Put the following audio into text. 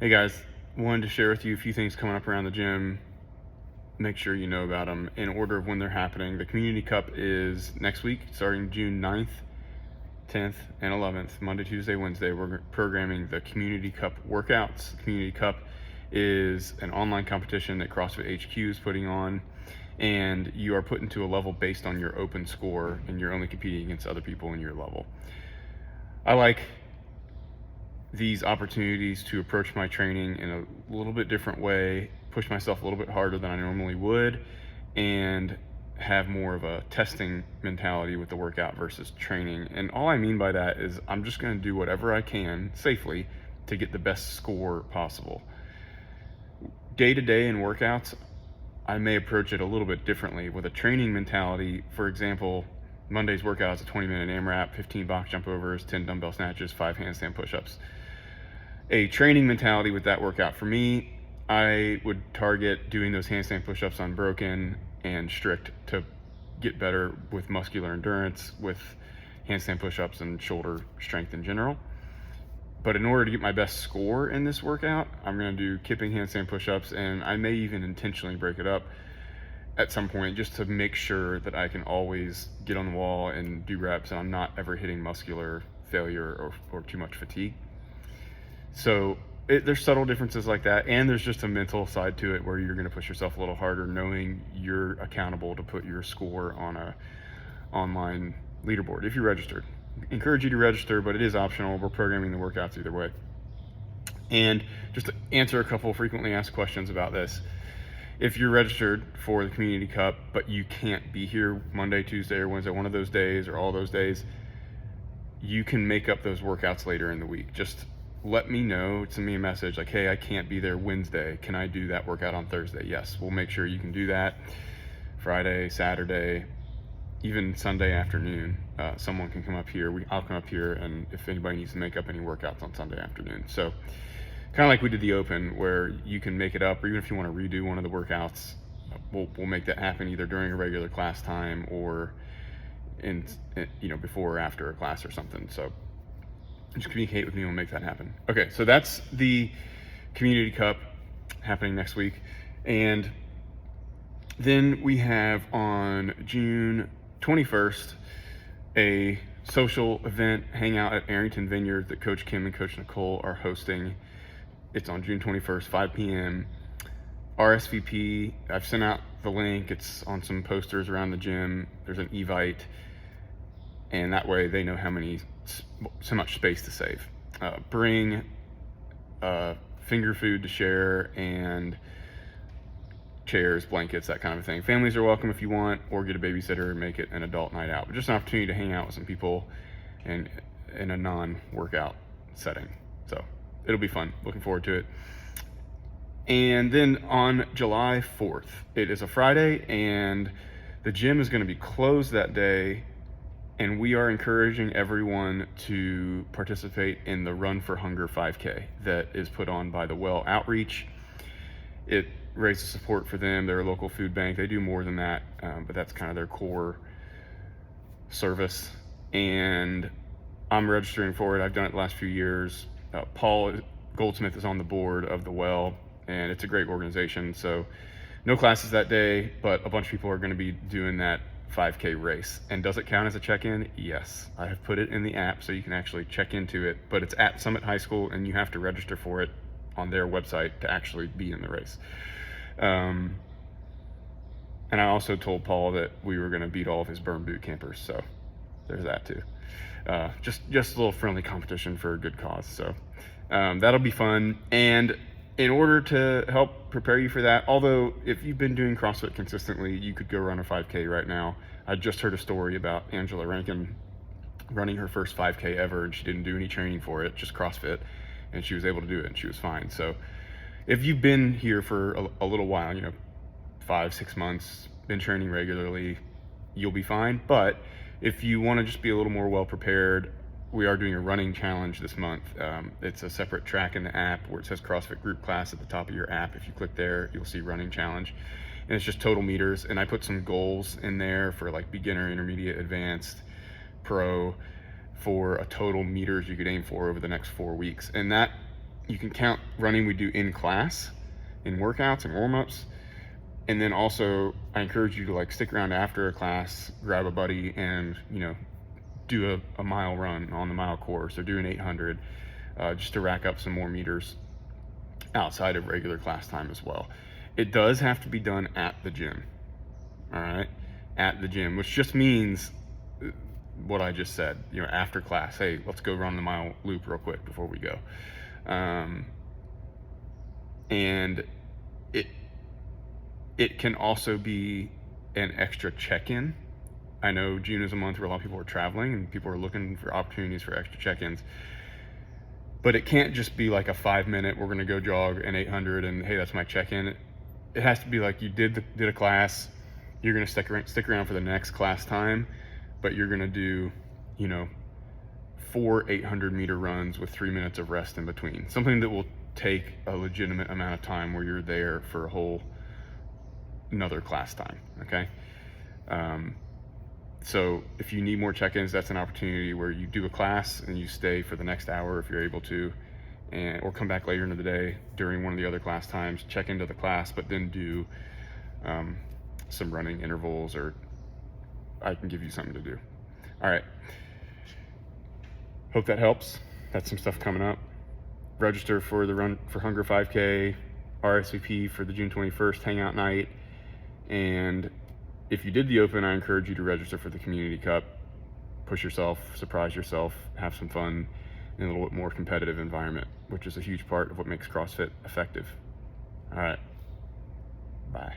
Hey guys, wanted to share with you a few things coming up around the gym. Make sure you know about them in order of when they're happening. The Community Cup is next week, starting June 9th, 10th, and 11th, Monday, Tuesday, Wednesday. We're programming the Community Cup workouts. The Community Cup is an online competition that CrossFit HQ is putting on, and you are put into a level based on your open score, and you're only competing against other people in your level. I like these opportunities to approach my training in a little bit different way, push myself a little bit harder than I normally would, and have more of a testing mentality with the workout versus training. And all I mean by that is I'm just going to do whatever I can safely to get the best score possible. Day to day in workouts, I may approach it a little bit differently. With a training mentality, for example, Monday's workout is a 20-minute AMRAP, 15 box jump overs, 10 dumbbell snatches, 5 handstand push-ups. A training mentality with that workout for me, I would target doing those handstand push-ups unbroken and strict to get better with muscular endurance, with handstand push-ups and shoulder strength in general. But in order to get my best score in this workout, I'm going to do kipping handstand push-ups, and I may even intentionally break it up at some point just to make sure that I can always get on the wall and do reps and I'm not ever hitting muscular failure or too much fatigue. So there's subtle differences like that, and there's just a mental side to it where you're going to push yourself a little harder knowing you're accountable to put your score on a online leaderboard if you're registered. Encourage you to register, but it is optional. We're programming the workouts either way. And just to answer a couple frequently asked questions about this, if you're registered for the Community Cup but you can't be here Monday, Tuesday, or Wednesday, one of those days or all those days, you can make up those workouts later in the week. Just let me know, send me a message like, hey, I can't be there Wednesday. Can I do that workout on Thursday? Yes, we'll make sure you can do that. Friday, Saturday, even Sunday afternoon, someone can come up here. I'll come up here, and if anybody needs to make up any workouts on Sunday afternoon. So kind of like we did the Open, where you can make it up, or even if you want to redo one of the workouts, we'll make that happen either during a regular class time or in before or after a class or something. So just communicate with me and we'll make that happen. Okay, so that's the Community Cup happening next week. And then we have on June 21st a social event hangout at Arrington Vineyards that Coach Kim and Coach Nicole are hosting. It's on June 21st, 5 p.m. RSVP, I've sent out the link. It's on some posters around the gym. There's an Evite, and that way they know so much space to save. Bring finger food to share and chairs, blankets, that kind of thing. Families are welcome if you want, or get a babysitter and make it an adult night out. But just an opportunity to hang out with some people and in a non-workout setting. So it'll be fun. Looking forward to it. And then on July 4th, it is a Friday, and the gym is going to be closed that day, and we are encouraging everyone to participate in the Run for Hunger 5K that is put on by the Well Outreach. It raises support for them. They're a local food bank. They do more than that, but that's kind of their core service. And I'm registering for it. I've done it the last few years. Paul Goldsmith is on the board of the Well, and it's a great organization. So no classes that day, but a bunch of people are going to be doing that 5K race. And does it count as a check-in? Yes. I have put it in the app so you can actually check into it, but it's at Summit High School, and you have to register for it on their website to actually be in the race. And I also told Paul that we were going to beat all of his Burn Bootcampers, so there's that too. Just a little friendly competition for a good cause. So that'll be fun. And in order to help prepare you for that, although if you've been doing CrossFit consistently, you could go run a 5K right now. I just heard a story about Angela Rankin running her first 5K ever, and she didn't do any training for it, just CrossFit, and she was able to do it, and she was fine. So if you've been here for a little while, 5-6 months, been training regularly, you'll be fine. But if you want to just be a little more well prepared, we are doing a running challenge this month. It's a separate track in the app where it says CrossFit Group Class at the top of your app. If you click there, you'll see running challenge, and it's just total meters. And I put some goals in there for like beginner, intermediate, advanced, pro, for a total meters you could aim for over the next 4 weeks. And that you can count running we do in class, in workouts and warm-ups. And then also I encourage you to like stick around after a class, grab a buddy, and do a mile run on the mile course, or do an 800, just to rack up some more meters outside of regular class time as well. It does have to be done at the gym. All right, at the gym, which just means what I just said. After class, hey, let's go run the mile loop real quick before we go. And it can also be an extra check-in. I know June is a month where a lot of people are traveling and people are looking for opportunities for extra check-ins. But it can't just be like a 5-minute, we're gonna go jog an 800 and hey, that's my check-in. It has to be like you did a class, you're gonna stick around for the next class time, but you're gonna do, 4 800-meter runs with 3 minutes of rest in between. Something that will take a legitimate amount of time where you're there for a whole another class time, okay? So if you need more check-ins, that's an opportunity where you do a class and you stay for the next hour if you're able to, or come back later into the day during one of the other class times, check into the class, but then do some running intervals, or I can give you something to do. All right. Hope that helps. That's some stuff coming up. Register for the Run for Hunger 5K, RSVP for the June 21st Hangout night. And if you did the Open, I encourage you to register for the Community Cup. Push yourself, surprise yourself, have some fun in a little bit more competitive environment, which is a huge part of what makes CrossFit effective. All right. Bye.